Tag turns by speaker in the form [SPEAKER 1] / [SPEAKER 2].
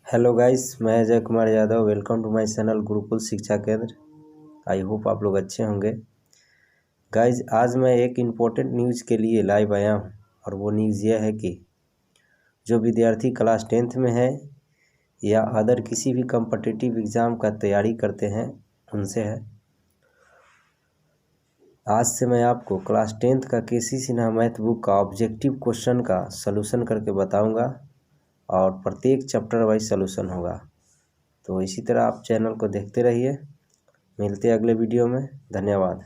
[SPEAKER 1] Hello guys, मैं Ajay Kumar Yadav. Welcome to my channel Gurukul Shiksha Kendra. I hope आप लोग अच्छे होंगे। गाइस, आज मैं एक इम्पोर्टेंट न्यूज़ के लिए लाइव आया हूँ और वो न्यूज़ यह है कि जो विद्यार्थी क्लास 10th में है या अदर किसी भी कम्पिटिटिव एग्ज़ाम का तैयारी करते हैं उनसे है। आज से मैं आपको क्लास 10th का केसी सिन्हा मैथ बुक का ऑब्जेक्टिव क्वेश्चन का सलूशन करके बताऊँगा और प्रत्येक चैप्टर वाइज सलूशन होगा। तो इसी तरह आप चैनल को देखते रहिए। मिलते हैं अगले वीडियो में। धन्यवाद।